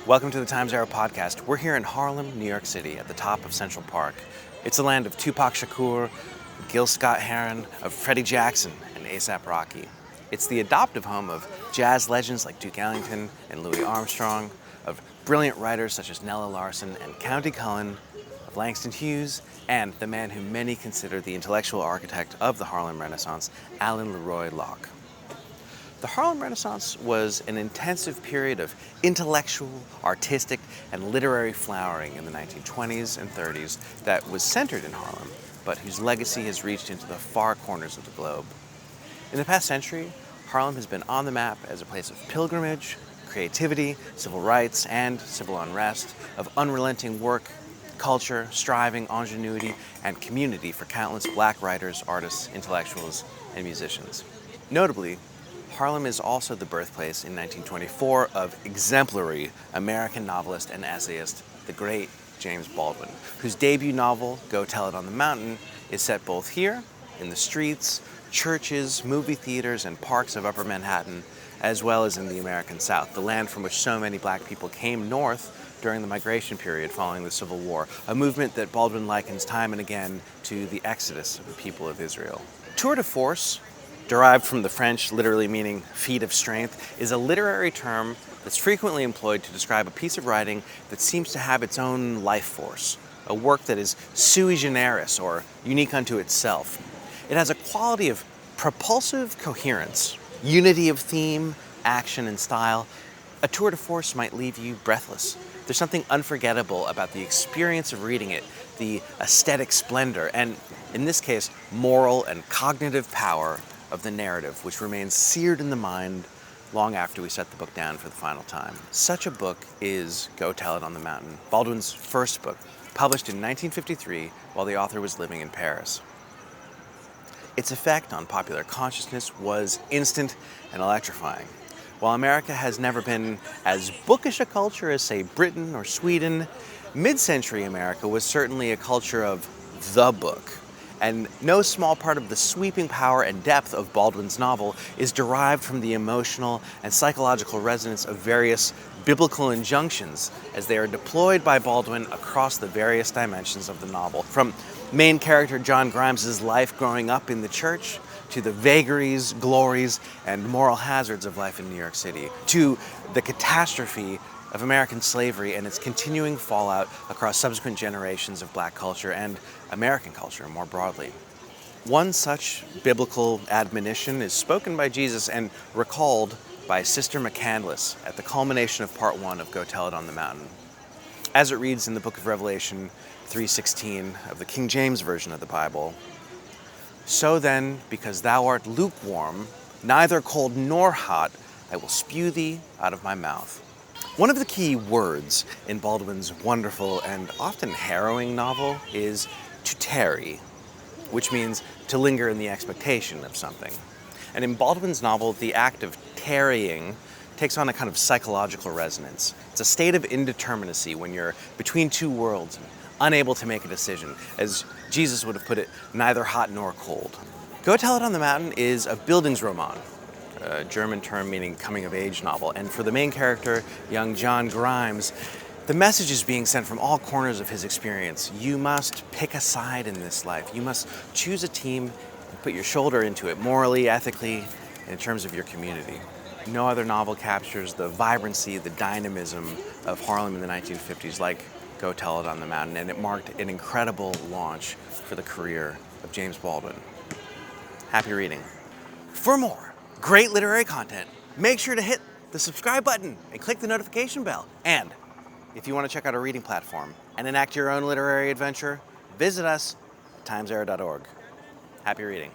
Welcome to the Times Arrow podcast. We're here in Harlem, New York City, at the top of Central Park. It's the land of Tupac Shakur, Gil Scott-Heron, of Freddie Jackson, and A$AP Rocky. It's the adoptive home of jazz legends like Duke Ellington and Louis Armstrong, of brilliant writers such as Nella Larson and Countee Cullen, of Langston Hughes, and the man who many consider the intellectual architect of the Harlem Renaissance, Alan Leroy Locke. The Harlem Renaissance was an intensive period of intellectual, artistic, and literary flowering in the 1920s and 30s that was centered in Harlem, but whose legacy has reached into the far corners of the globe. In the past century, Harlem has been on the map as a place of pilgrimage, creativity, civil rights, and civil unrest, of unrelenting work, culture, striving, ingenuity, and community for countless black writers, artists, intellectuals, and musicians. Notably, Harlem is also the birthplace in 1924 of exemplary American novelist and essayist, the great James Baldwin, whose debut novel, Go Tell It on the Mountain, is set both here, in the streets, churches, movie theaters, and parks of Upper Manhattan, as well as in the American South, the land from which so many black people came north during the migration period following the Civil War, a movement that Baldwin likens time and again to the exodus of the people of Israel. Tour de force, derived from the French, literally meaning feat of strength, is a literary term that's frequently employed to describe a piece of writing that seems to have its own life force, a work that is sui generis or unique unto itself. It has a quality of propulsive coherence, unity of theme, action, and style. A tour de force might leave you breathless. There's something unforgettable about the experience of reading it, the aesthetic splendor, and in this case, moral and cognitive power of the narrative, which remains seared in the mind long after we set the book down for the final time. Such a book is Go Tell It on the Mountain, Baldwin's first book, published in 1953 while the author was living in Paris. Its effect on popular consciousness was instant and electrifying. While America has never been as bookish a culture as, say, Britain or Sweden, mid-century America was certainly a culture of the book. And no small part of the sweeping power and depth of Baldwin's novel is derived from the emotional and psychological resonance of various biblical injunctions as they are deployed by Baldwin across the various dimensions of the novel. From main character John Grimes' life growing up in the church, to the vagaries, glories, and moral hazards of life in New York City, to the catastrophe of American slavery and its continuing fallout across subsequent generations of black culture and American culture more broadly. One such biblical admonition is spoken by Jesus and recalled by Sister McCandless at the culmination of part 1 of Go Tell It on the Mountain. As it reads in the book of Revelation 3:16 of the King James Version of the Bible, "So then, because thou art lukewarm, neither cold nor hot, I will spew thee out of my mouth." One of the key words in Baldwin's wonderful and often harrowing novel is to tarry, which means to linger in the expectation of something. And in Baldwin's novel, the act of tarrying takes on a kind of psychological resonance. It's a state of indeterminacy when you're between two worlds and unable to make a decision. As Jesus would have put it, neither hot nor cold. Go Tell It on the Mountain is a Bildungsroman, a German term meaning coming-of-age novel. And for the main character, young John Grimes, the message is being sent from all corners of his experience. You must pick a side in this life. You must choose a team and put your shoulder into it, morally, ethically, and in terms of your community. No other novel captures the vibrancy, the dynamism of Harlem in the 1950s like Go Tell It on the Mountain, and it marked an incredible launch for the career of James Baldwin. Happy reading. For more great literary content, make sure to hit the subscribe button and click the notification bell. And if you want to check out our reading platform and enact your own literary adventure, visit us at timesarrow.org. Happy reading.